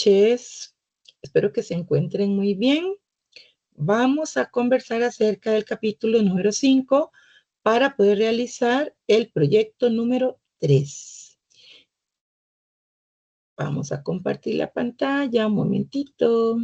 noches. Espero que se encuentren muy bien. Vamos a conversar acerca del capítulo número 5 para poder realizar el proyecto número 3. Vamos a compartir la pantalla un momentito.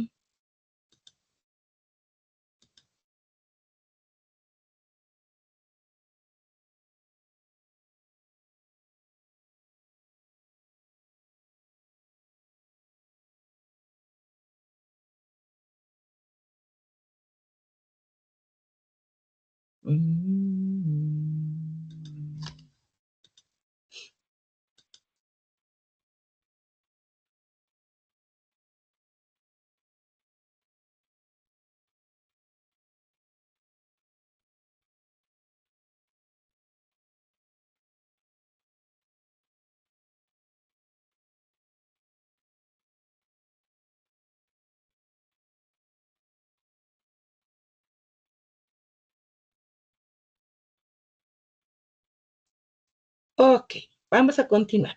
Ok, vamos a continuar.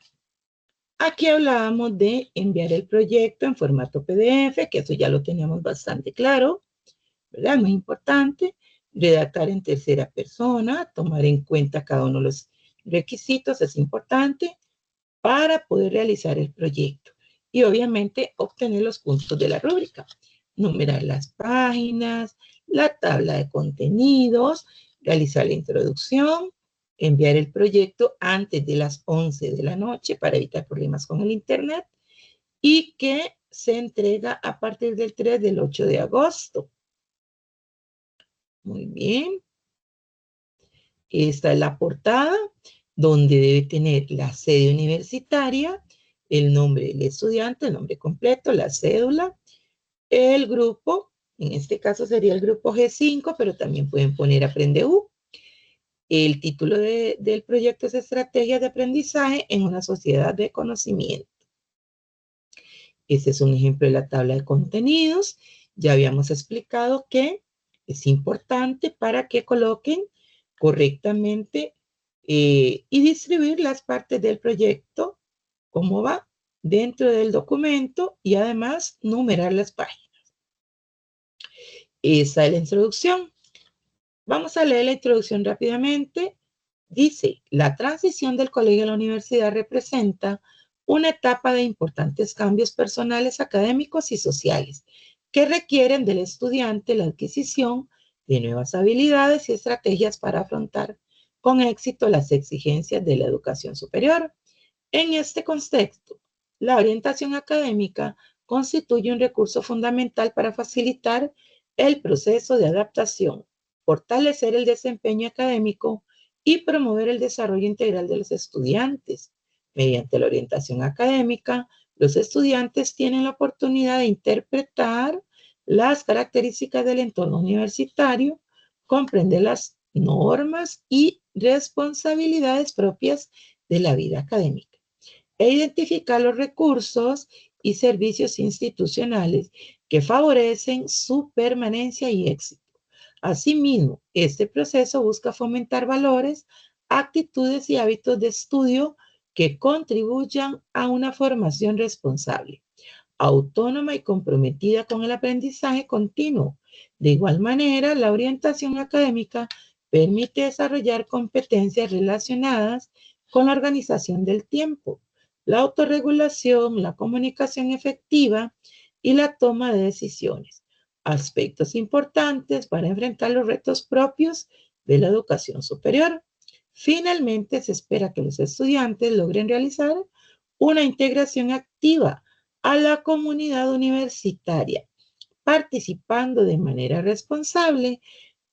Aquí hablábamos de enviar el proyecto en formato PDF, que eso ya lo teníamos bastante claro, ¿verdad? Muy importante. Redactar en tercera persona, tomar en cuenta cada uno de los requisitos es importante para poder realizar el proyecto. Y obviamente obtener los puntos de la rúbrica. Numerar las páginas, la tabla de contenidos, realizar la introducción, enviar el proyecto antes de las 11 de la noche para evitar problemas con el internet y que se entrega a partir del 3 del 8 de agosto. Muy bien. Esta es la portada donde debe tener la sede universitaria, el nombre del estudiante, el nombre completo, la cédula, el grupo, en este caso sería el grupo G5, pero también pueden poner Aprende U. El título del proyecto es Estrategias de Aprendizaje en una Sociedad de Conocimiento. Este es un ejemplo de la tabla de contenidos. Ya habíamos explicado que es importante para que coloquen correctamente y distribuir las partes del proyecto, cómo va dentro del documento y además numerar las páginas. Esa es la introducción. Vamos a leer la introducción rápidamente. Dice, la transición del colegio a la universidad representa una etapa de importantes cambios personales, académicos y sociales que requieren del estudiante la adquisición de nuevas habilidades y estrategias para afrontar con éxito las exigencias de la educación superior. En este contexto, la orientación académica constituye un recurso fundamental para facilitar el proceso de adaptación, fortalecer el desempeño académico y promover el desarrollo integral de los estudiantes. Mediante la orientación académica, los estudiantes tienen la oportunidad de interpretar las características del entorno universitario, comprender las normas y responsabilidades propias de la vida académica e identificar los recursos y servicios institucionales que favorecen su permanencia y éxito. Asimismo, este proceso busca fomentar valores, actitudes y hábitos de estudio que contribuyan a una formación responsable, autónoma y comprometida con el aprendizaje continuo. De igual manera, la orientación académica permite desarrollar competencias relacionadas con la organización del tiempo, la autorregulación, la comunicación efectiva y la toma de decisiones, aspectos importantes para enfrentar los retos propios de la educación superior. Finalmente, se espera que los estudiantes logren realizar una integración activa a la comunidad universitaria, participando de manera responsable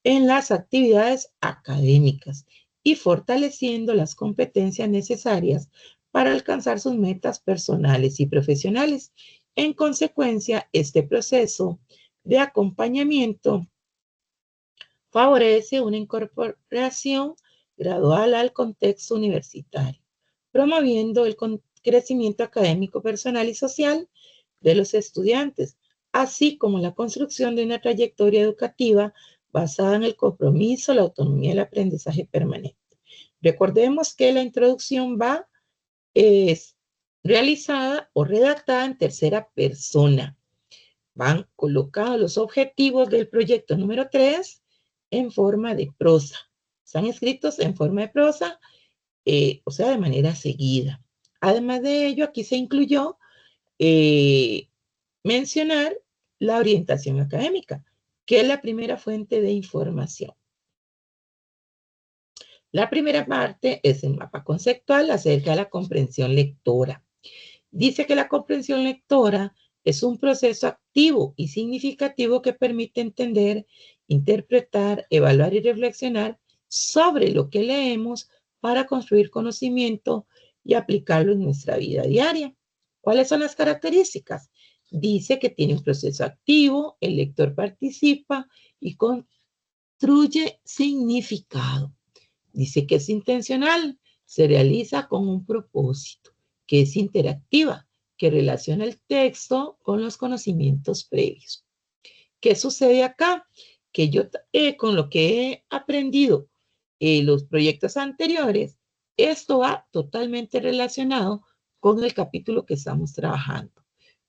en las actividades académicas y fortaleciendo las competencias necesarias para alcanzar sus metas personales y profesionales. En consecuencia, este proceso de acompañamiento favorece una incorporación gradual al contexto universitario, promoviendo el crecimiento académico, personal y social de los estudiantes, así como la construcción de una trayectoria educativa basada en el compromiso, la autonomía y el aprendizaje permanente. Recordemos que la introducción va realizada o redactada en tercera persona. Van colocados los objetivos del proyecto número 3 en forma de prosa. Están escritos en forma de prosa, o sea, de manera seguida. Además de ello, aquí se incluyó eh, mencionar la orientación académica, que es la primera fuente de información. La primera parte es el mapa conceptual acerca de la comprensión lectora. Dice que la comprensión lectora es un proceso activo y significativo que permite entender, interpretar, evaluar y reflexionar sobre lo que leemos para construir conocimiento y aplicarlo en nuestra vida diaria. ¿Cuáles son las características? Dice que tiene un proceso activo, el lector participa y construye significado. Dice que es intencional, se realiza con un propósito, que es interactiva, que relaciona el texto con los conocimientos previos. ¿Qué sucede acá? Que yo con lo que he aprendido en los proyectos anteriores, esto va totalmente relacionado con el capítulo que estamos trabajando,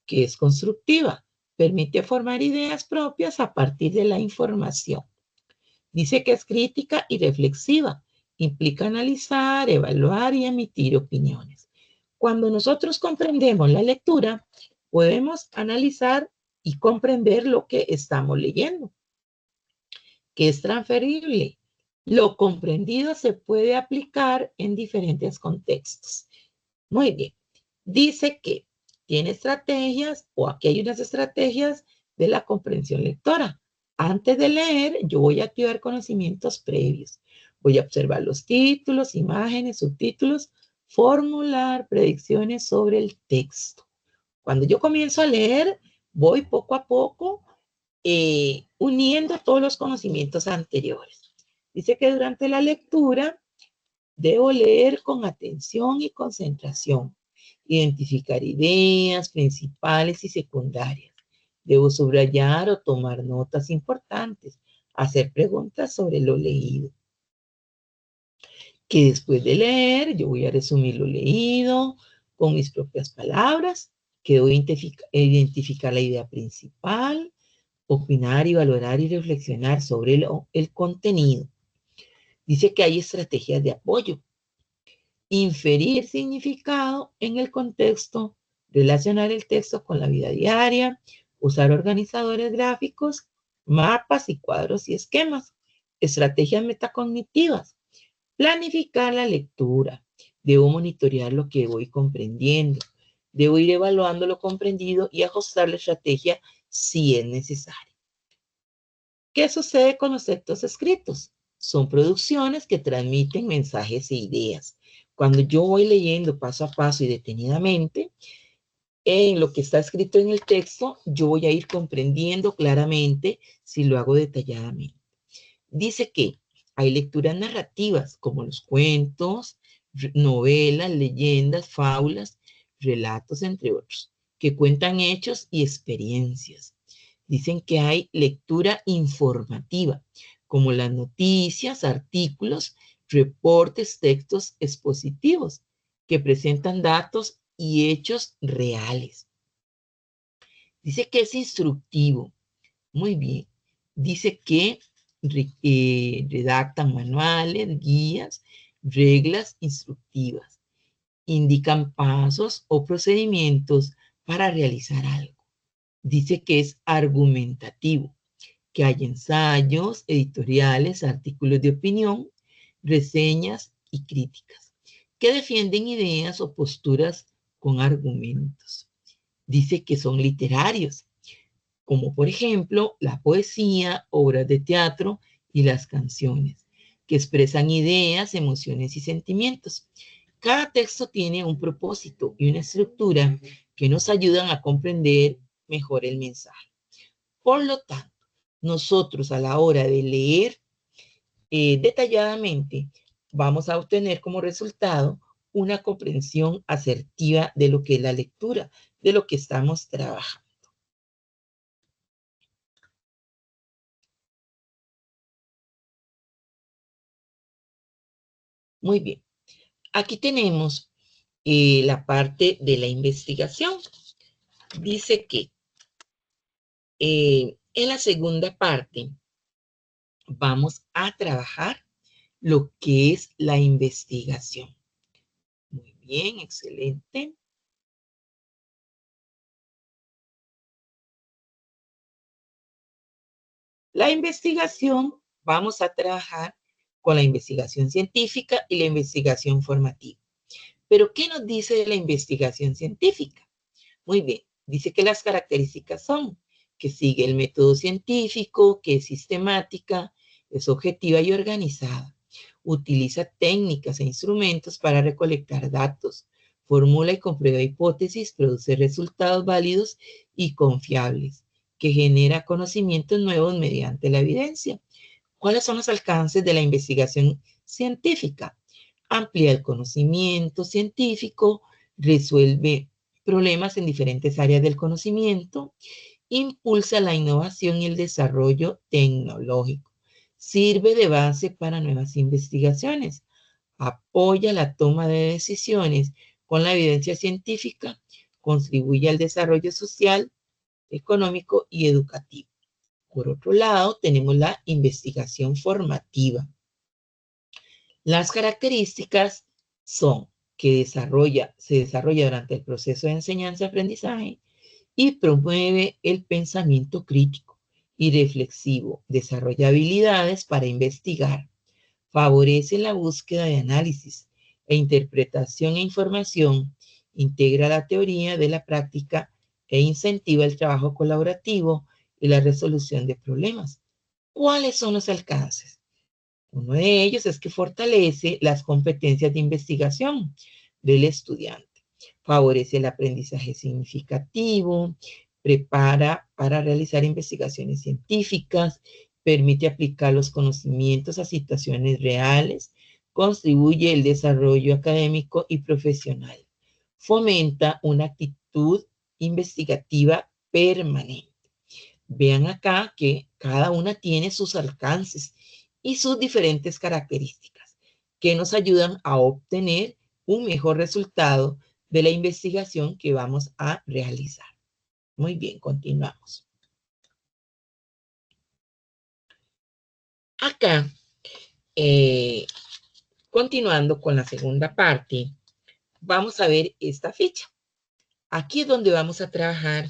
que es constructiva, permite formar ideas propias a partir de la información. Dice que es crítica y reflexiva, implica analizar, evaluar y emitir opiniones. Cuando nosotros comprendemos la lectura, podemos analizar y comprender lo que estamos leyendo, que es transferible. Lo comprendido se puede aplicar en diferentes contextos. Muy bien. Dice que tiene estrategias, o aquí hay unas estrategias de la comprensión lectora. Antes de leer, yo voy a activar conocimientos previos. Voy a observar los títulos, imágenes, subtítulos, formular predicciones sobre el texto. Cuando yo comienzo a leer, voy poco a poco uniendo todos los conocimientos anteriores. Dice que durante la lectura debo leer con atención y concentración, identificar ideas principales y secundarias. Debo subrayar o tomar notas importantes, hacer preguntas sobre lo leído. Que después de leer, yo voy a resumir lo leído con mis propias palabras, que debo identificar la idea principal, opinar y valorar y reflexionar sobre el contenido. Dice que hay estrategias de apoyo. Inferir significado en el contexto, relacionar el texto con la vida diaria, usar organizadores gráficos, mapas y cuadros y esquemas, estrategias metacognitivas, planificar la lectura, debo monitorear lo que voy comprendiendo, debo ir evaluando lo comprendido y ajustar la estrategia si es necesario. ¿Qué sucede con los textos escritos? Son producciones que transmiten mensajes e ideas. Cuando yo voy leyendo paso a paso y detenidamente, en lo que está escrito en el texto, yo voy a ir comprendiendo claramente si lo hago detalladamente. Dice que hay lecturas narrativas como los cuentos, novelas, leyendas, fábulas, relatos, entre otros, que cuentan hechos y experiencias. Dicen que hay lectura informativa, como las noticias, artículos, reportes, textos expositivos, que presentan datos y hechos reales. Dice que es instructivo. Muy bien. Dice que redactan manuales, guías, reglas instructivas. Indican pasos o procedimientos para realizar algo. Dice que es argumentativo, que hay ensayos, editoriales, artículos de opinión, reseñas y críticas, que defienden ideas o posturas con argumentos. Dice que son literarios, como por ejemplo la poesía, obras de teatro y las canciones, que expresan ideas, emociones y sentimientos. Cada texto tiene un propósito y una estructura que nos ayudan a comprender mejor el mensaje. Por lo tanto, nosotros a la hora de leer detalladamente, vamos a obtener como resultado una comprensión asertiva de lo que es la lectura, de lo que estamos trabajando. Muy bien. Aquí tenemos la parte de la investigación. Dice que en la segunda parte vamos a trabajar lo que es la investigación. Muy bien, excelente. La investigación, vamos a trabajar con la investigación científica y la investigación formativa. Pero, ¿qué nos dice de la investigación científica? Muy bien, dice que las características son que sigue el método científico, que es sistemática, es objetiva y organizada. Utiliza técnicas e instrumentos para recolectar datos, formula y comprueba hipótesis, produce resultados válidos y confiables, que genera conocimientos nuevos mediante la evidencia. ¿Cuáles son los alcances de la investigación científica? Amplía el conocimiento científico, resuelve problemas en diferentes áreas del conocimiento, impulsa la innovación y el desarrollo tecnológico, sirve de base para nuevas investigaciones, apoya la toma de decisiones con la evidencia científica, contribuye al desarrollo social, económico y educativo. Por otro lado, tenemos la investigación formativa. Las características son que se desarrolla durante el proceso de enseñanza-aprendizaje y promueve el pensamiento crítico y reflexivo, desarrolla habilidades para investigar, favorece la búsqueda de análisis e interpretación e información, integra la teoría de la práctica e incentiva el trabajo colaborativo y la resolución de problemas. ¿Cuáles son los alcances? Uno de ellos es que fortalece las competencias de investigación del estudiante, favorece el aprendizaje significativo, prepara para realizar investigaciones científicas, permite aplicar los conocimientos a situaciones reales, contribuye el desarrollo académico y profesional, fomenta una actitud investigativa permanente. Vean acá que cada una tiene sus alcances y sus diferentes características que nos ayudan a obtener un mejor resultado de la investigación que vamos a realizar. Muy bien, continuamos. Acá, continuando con la segunda parte, vamos a ver esta ficha. Aquí es donde vamos a trabajar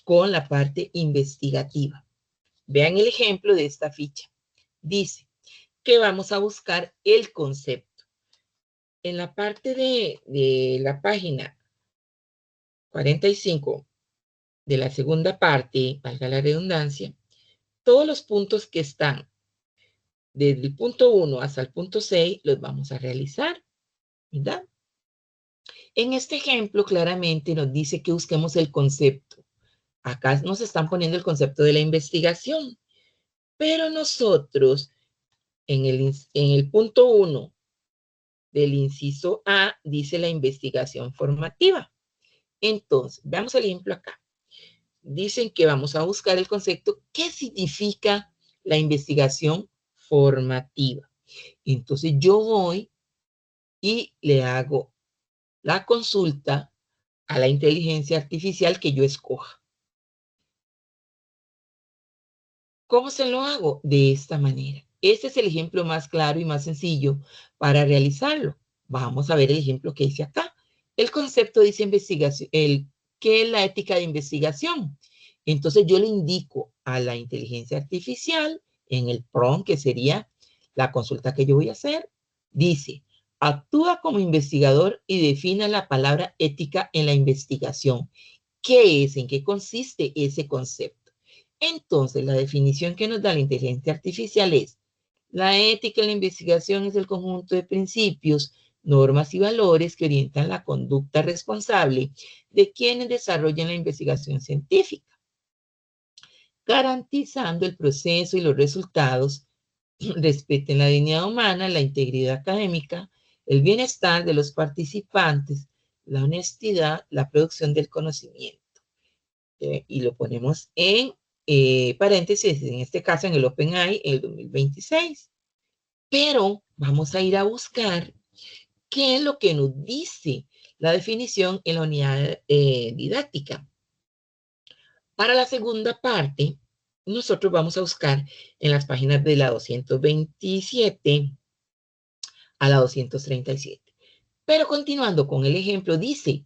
con la parte investigativa. Vean el ejemplo de esta ficha. Dice que vamos a buscar el concepto. En la parte de la página 45 de la segunda parte, valga la redundancia, todos los puntos que están desde el punto 1 hasta el punto 6 los vamos a realizar, ¿verdad? En este ejemplo claramente nos dice que busquemos el concepto. Acá nos están poniendo el concepto de la investigación, pero nosotros en el punto 1 del inciso A dice la investigación formativa. Entonces, veamos el ejemplo acá. Dicen que vamos a buscar el concepto, ¿qué significa la investigación formativa? Entonces yo voy y le hago la consulta a la inteligencia artificial que yo escoja. ¿Cómo se lo hago? De esta manera. Este es el ejemplo más claro y más sencillo para realizarlo. Vamos a ver el ejemplo que dice acá. El concepto dice investigación, ¿qué es la ética de investigación? Entonces yo le indico a la inteligencia artificial en el prompt, que sería la consulta que yo voy a hacer, dice, actúa como investigador y defina la palabra ética en la investigación. ¿Qué es? ¿En qué consiste ese concepto? Entonces, la definición que nos da la inteligencia artificial es: la ética en la investigación es el conjunto de principios, normas y valores que orientan la conducta responsable de quienes desarrollan la investigación científica, garantizando el proceso y los resultados, respeten la dignidad humana, la integridad académica, el bienestar de los participantes, la honestidad, la producción del conocimiento. Y lo ponemos en paréntesis, en este caso en el OpenAI, en el 2026. Pero vamos a ir a buscar qué es lo que nos dice la definición en la unidad didáctica. Para la segunda parte, nosotros vamos a buscar en las páginas de la 227 a la 237. Pero continuando con el ejemplo, dice,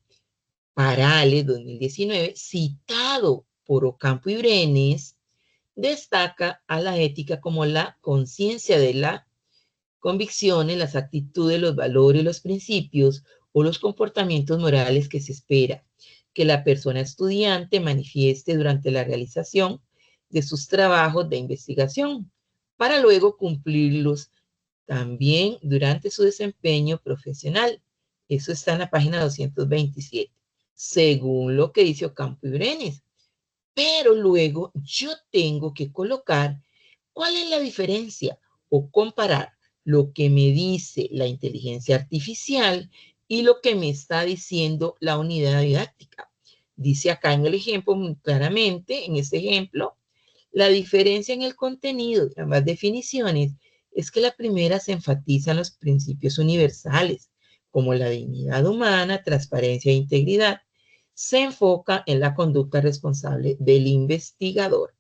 Parales 2019, citado por Ocampo y Brenes, destaca a la ética como la conciencia de las convicciones, las actitudes, los valores, los principios o los comportamientos morales que se espera que la persona estudiante manifieste durante la realización de sus trabajos de investigación para luego cumplirlos también durante su desempeño profesional. Eso está en la página 227, según lo que dice Ocampo y Brenes. Pero luego yo tengo que colocar cuál es la diferencia o comparar lo que me dice la inteligencia artificial y lo que me está diciendo la unidad didáctica. Dice acá en el ejemplo muy claramente, en este ejemplo, la diferencia en el contenido de ambas definiciones es que la primera se enfatiza en los principios universales, como la dignidad humana, transparencia e integridad. Se enfoca en la conducta responsable del investigador.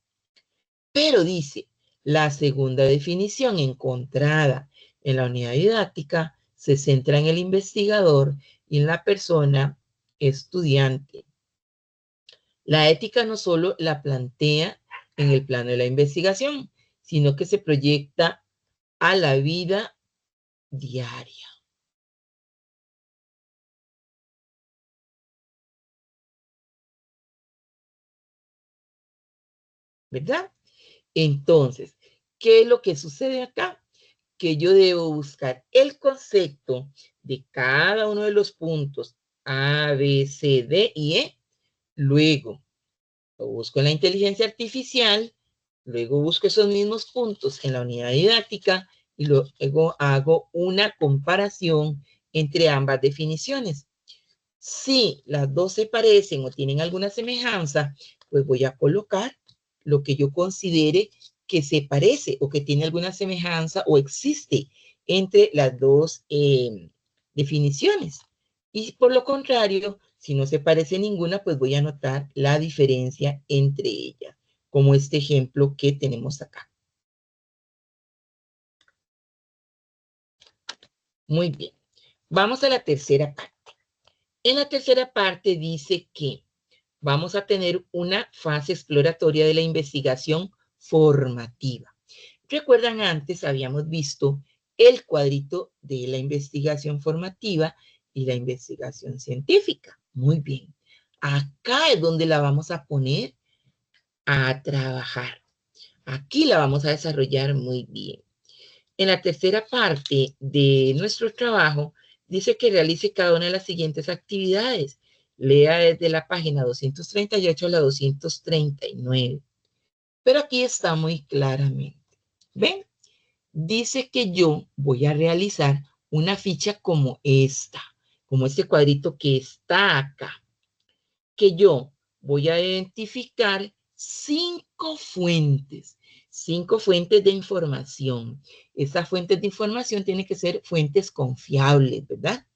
Pero dice, la segunda definición encontrada en la unidad didáctica se centra en el investigador y en la persona estudiante. La ética no solo la plantea en el plano de la investigación, sino que se proyecta a la vida diaria. ¿Verdad? Entonces, ¿qué es lo que sucede acá? Que yo debo buscar el concepto de cada uno de los puntos A, B, C, D y E. Luego lo busco en la inteligencia artificial, luego busco esos mismos puntos en la unidad didáctica y luego hago una comparación entre ambas definiciones. Si las dos se parecen o tienen alguna semejanza, pues voy a colocar lo que yo considere que se parece o que tiene alguna semejanza o existe entre las dos definiciones. Y por lo contrario, si no se parece ninguna, pues voy a anotar la diferencia entre ellas, como este ejemplo que tenemos acá. Muy bien. Vamos a la tercera parte. En la tercera parte dice que vamos a tener una fase exploratoria de la investigación formativa. Recuerdan, antes habíamos visto el cuadrito de la investigación formativa y la investigación científica. Muy bien. Acá es donde la vamos a poner a trabajar. Aquí la vamos a desarrollar muy bien. En la tercera parte de nuestro trabajo, dice que realice cada una de las siguientes actividades. Lea desde la página 238 a la 239. Pero aquí está muy claramente. ¿Ven? Dice que yo voy a realizar una ficha como esta, como este cuadrito que está acá. Que yo voy a identificar cinco fuentes de información. Esas fuentes de información tienen que ser fuentes confiables, ¿verdad?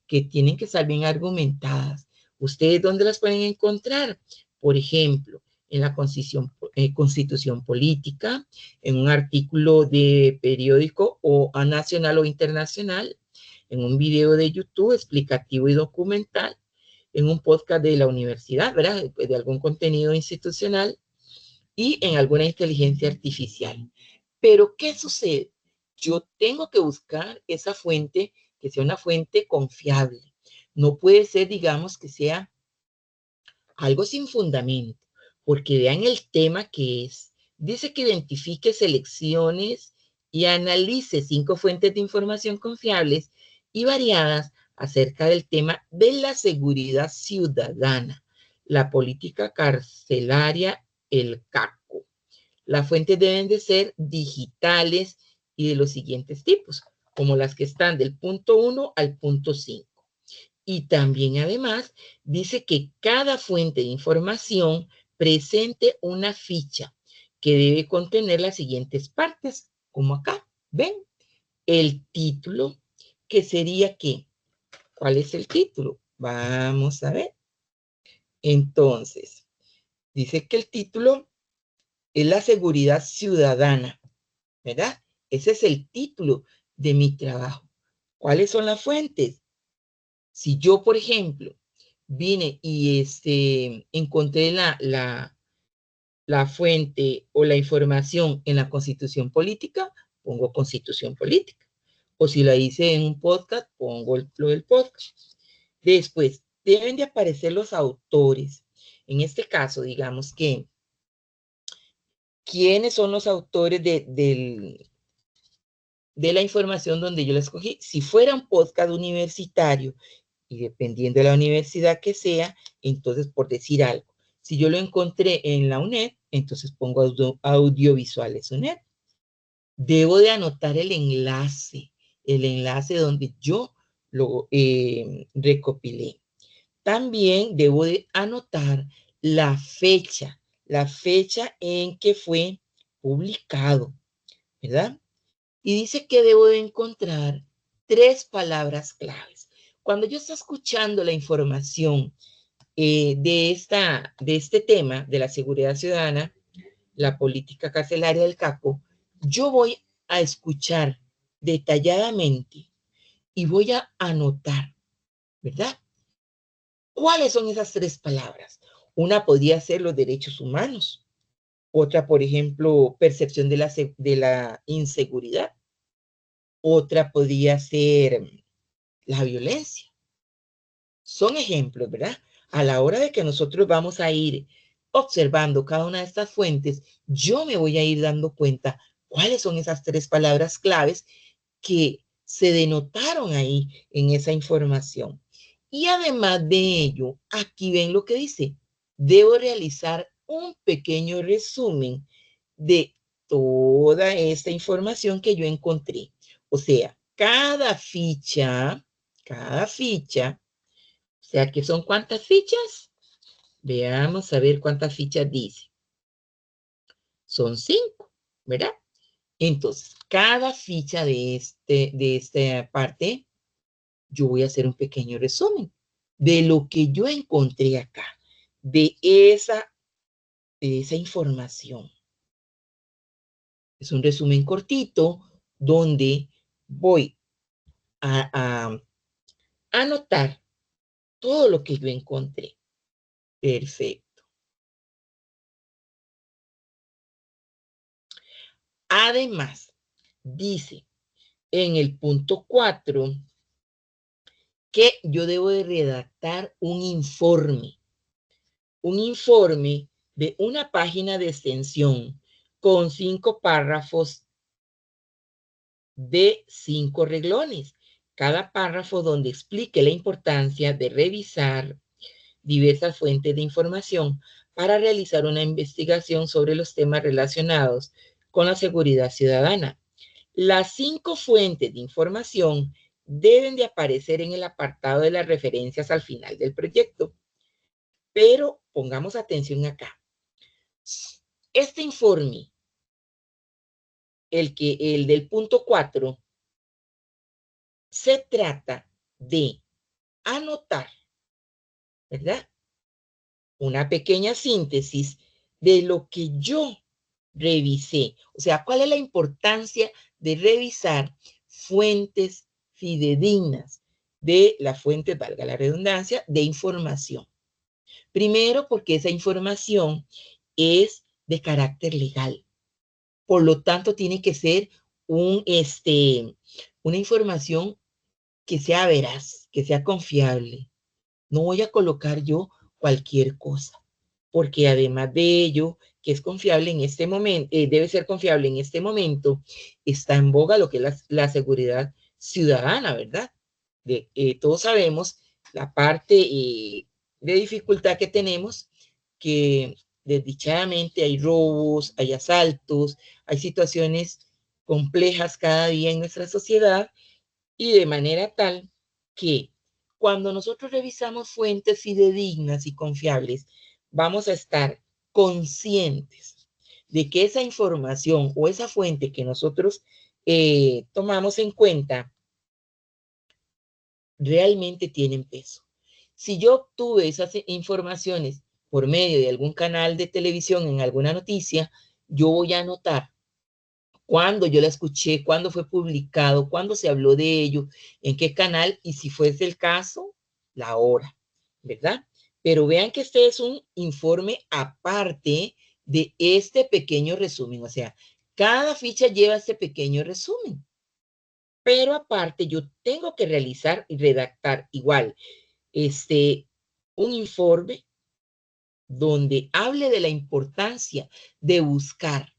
Que tienen que estar bien argumentadas. ¿Ustedes dónde las pueden encontrar? Por ejemplo, en la Constitución Política, en un artículo de periódico o nacional o internacional, en un video de YouTube explicativo y documental, en un podcast de la universidad, ¿verdad? De algún contenido institucional y en alguna inteligencia artificial. Pero, ¿qué sucede? Yo tengo que buscar esa fuente que sea una fuente confiable. No puede ser, digamos, que sea algo sin fundamento, porque vean el tema que es. Dice que identifique selecciones y analice 5 fuentes de información confiables y variadas acerca del tema de la seguridad ciudadana, la política carcelaria, el CACO. Las fuentes deben de ser digitales y de los siguientes tipos, como las que están del punto 1 al punto 5. Y también además dice que cada fuente de información presente una ficha que debe contener las siguientes partes, como acá, ¿ven? El título, que sería ¿qué? ¿Cuál es el título? Vamos a ver. Entonces, dice que el título es la seguridad ciudadana, ¿verdad? Ese es el título de mi trabajo. ¿Cuáles son las fuentes? Si yo, por ejemplo, vine y encontré la fuente o la información en la Constitución Política, pongo Constitución Política. O si la hice en un podcast, pongo lo del podcast. Después, deben de aparecer los autores. En este caso, digamos que, ¿quiénes son los autores de la información donde yo la escogí? Si fuera un podcast universitario, y dependiendo de la universidad que sea, entonces por decir algo, si yo lo encontré en la UNED, entonces pongo audiovisuales UNED. Debo de anotar el enlace donde yo lo recopilé. También debo de anotar la fecha en que fue publicado, ¿verdad? Y dice que debo de encontrar 3 palabras claves. Cuando yo estoy escuchando la información de este tema, de la seguridad ciudadana, la política carcelaria del CACO, yo voy a escuchar detalladamente y voy a anotar, ¿verdad? ¿Cuáles son esas 3 palabras? Una podría ser los derechos humanos, otra, por ejemplo, percepción de la inseguridad, otra podría ser la violencia. Son ejemplos, ¿verdad? A la hora de que nosotros vamos a ir observando cada una de estas fuentes, yo me voy a ir dando cuenta cuáles son esas 3 palabras claves que se denotaron ahí en esa información. Y además de ello, aquí ven lo que dice, debo realizar un pequeño resumen de toda esta información que yo encontré. O sea, cada ficha, o sea, que son ¿cuántas fichas? Veamos a ver cuántas fichas dice. Son 5, ¿verdad? Entonces, cada ficha de esta parte, yo voy a hacer un pequeño resumen de lo que yo encontré acá, de esa información. Es un resumen cortito donde voy a anotar todo lo que yo encontré. Perfecto. Además, dice en el punto 4 que yo debo de redactar un informe de una página de extensión con 5 párrafos de 5 renglones. Cada párrafo donde explique la importancia de revisar diversas fuentes de información para realizar una investigación sobre los temas relacionados con la seguridad ciudadana. Las 5 fuentes de información deben de aparecer en el apartado de las referencias al final del proyecto. Pero pongamos atención acá. Este informe, el del punto 4, se trata de anotar, ¿verdad? Una pequeña síntesis de lo que yo revisé. O sea, ¿cuál es la importancia de revisar fuentes fidedignas de la fuente, valga la redundancia, de información? Primero, porque esa información es de carácter legal. Por lo tanto, tiene que ser una información que sea veraz, que sea confiable. No voy a colocar yo cualquier cosa, porque además de ello, que es confiable en este momento, debe ser confiable en este momento, está en boga lo que es la seguridad ciudadana, ¿verdad? Todos sabemos la parte de dificultad que tenemos, que desdichadamente hay robos, hay asaltos, hay situaciones complejas cada día en nuestra sociedad y de manera tal que cuando nosotros revisamos fuentes fidedignas y confiables, vamos a estar conscientes de que esa información o esa fuente que nosotros tomamos en cuenta realmente tienen peso. Si yo obtuve esas informaciones por medio de algún canal de televisión en alguna noticia, yo voy a anotar cuándo yo la escuché, cuándo fue publicado, cuándo se habló de ello, en qué canal y si fuese el caso, la hora, ¿verdad? Pero vean que este es un informe aparte de este pequeño resumen, o sea, cada ficha lleva este pequeño resumen, pero aparte yo tengo que realizar y redactar igual un informe donde hable de la importancia de buscar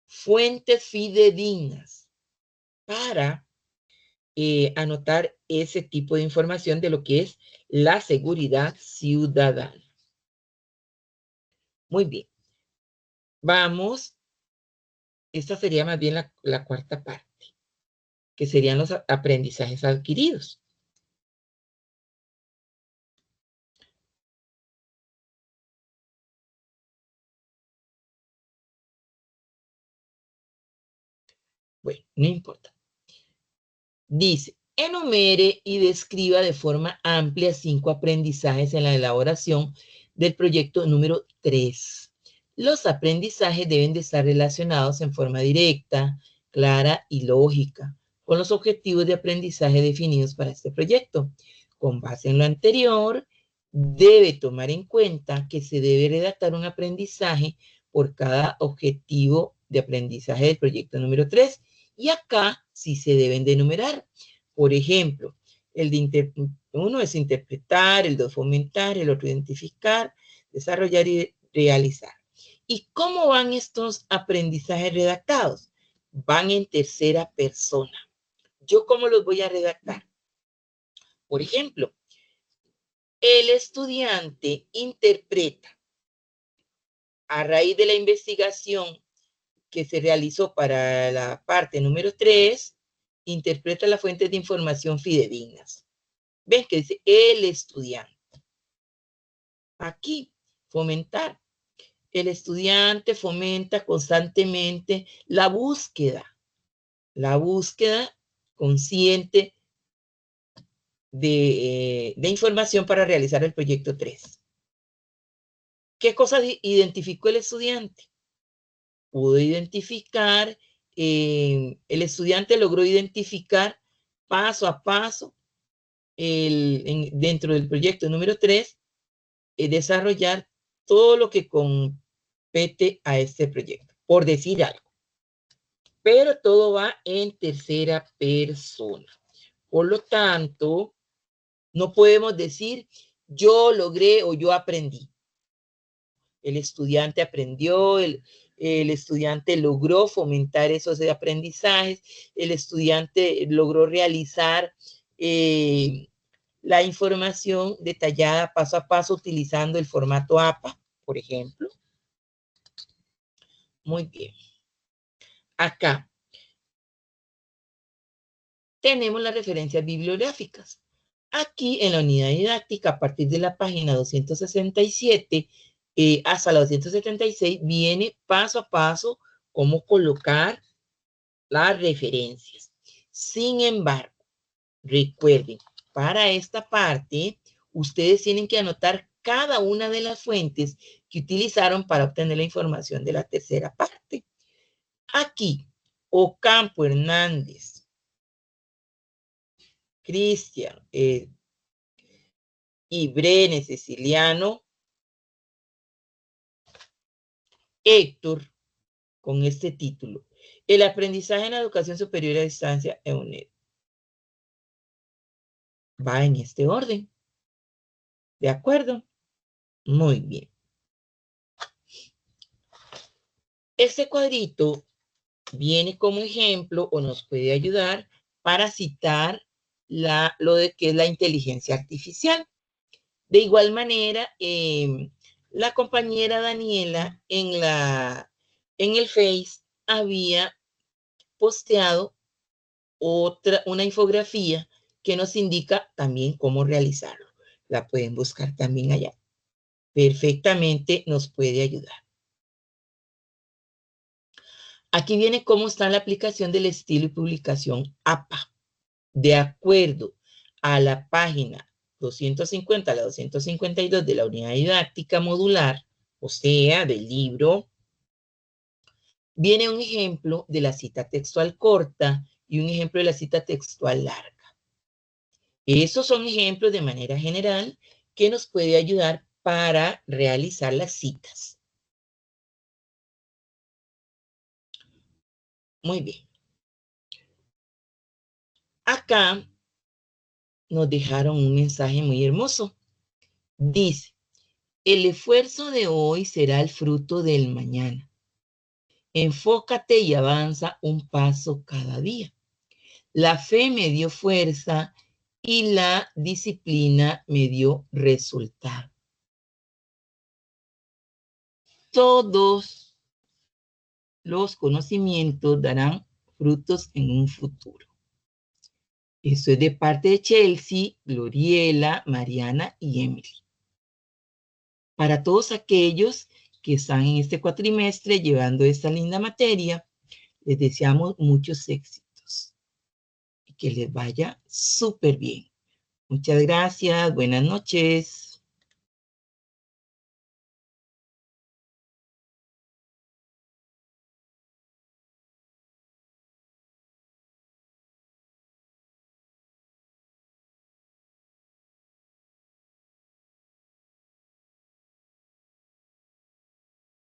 fuentes fidedignas para anotar ese tipo de información de lo que es la seguridad ciudadana. Muy bien. Vamos, esta sería más bien la cuarta parte, que serían los aprendizajes adquiridos. Bueno, no importa. Dice, enumere y describa de forma amplia 5 aprendizajes en la elaboración del proyecto número 3. Los aprendizajes deben de estar relacionados en forma directa, clara y lógica con los objetivos de aprendizaje definidos para este proyecto. Con base en lo anterior, debe tomar en cuenta que se debe redactar un aprendizaje por cada objetivo de aprendizaje del proyecto número 3. Y acá sí se deben de enumerar. Por ejemplo, uno es interpretar, el 2 fomentar, el otro identificar, desarrollar y realizar. ¿Y cómo van estos aprendizajes redactados? Van en tercera persona. ¿Yo cómo los voy a redactar? Por ejemplo, el estudiante interpreta a raíz de la investigación que se realizó para la parte número 3, interpreta las fuentes de información fidedignas. ¿Ven que dice el estudiante? Aquí, fomentar. El estudiante fomenta constantemente la búsqueda consciente de información para realizar el proyecto 3. ¿Qué cosas identificó el estudiante? Pudo identificar, el estudiante logró identificar paso a paso dentro del proyecto número 3, desarrollar todo lo que compete a este proyecto, por decir algo. Pero todo va en tercera persona. Por lo tanto, no podemos decir yo logré o yo aprendí. El estudiante aprendió, el estudiante logró fomentar esos aprendizajes, el estudiante logró realizar la información detallada paso a paso utilizando el formato APA, por ejemplo. Muy bien. Acá tenemos las referencias bibliográficas. Aquí en la unidad didáctica, a partir de la página 267 hasta la 276, viene paso a paso cómo colocar las referencias. Sin embargo, recuerden, para esta parte, ustedes tienen que anotar cada una de las fuentes que utilizaron para obtener la información de la tercera parte. Aquí, Ocampo Hernández, Cristian, Ibrene Ceciliano, Héctor, con este título, El aprendizaje en la educación superior a distancia en UNED. Va en este orden. ¿De acuerdo? Muy bien. Este cuadrito viene como ejemplo o nos puede ayudar para citar lo de que es la inteligencia artificial. De igual manera, la compañera Daniela en el Face había posteado una infografía que nos indica también cómo realizarlo. La pueden buscar también allá. Perfectamente nos puede ayudar. Aquí viene cómo está la aplicación del estilo y publicación APA. De acuerdo a la página 250 a la 252 de la unidad didáctica modular, o sea, del libro, viene un ejemplo de la cita textual corta y un ejemplo de la cita textual larga. Esos son ejemplos de manera general que nos puede ayudar para realizar las citas. Muy bien. Acá nos dejaron un mensaje muy hermoso. Dice, el esfuerzo de hoy será el fruto del mañana. Enfócate y avanza un paso cada día. La fe me dio fuerza y la disciplina me dio resultado. Todos los conocimientos darán frutos en un futuro. Eso es de parte de Chelsea, Gloriela, Mariana y Emily. Para todos aquellos que están en este cuatrimestre llevando esta linda materia, les deseamos muchos éxitos y que les vaya súper bien. Muchas gracias. Buenas noches.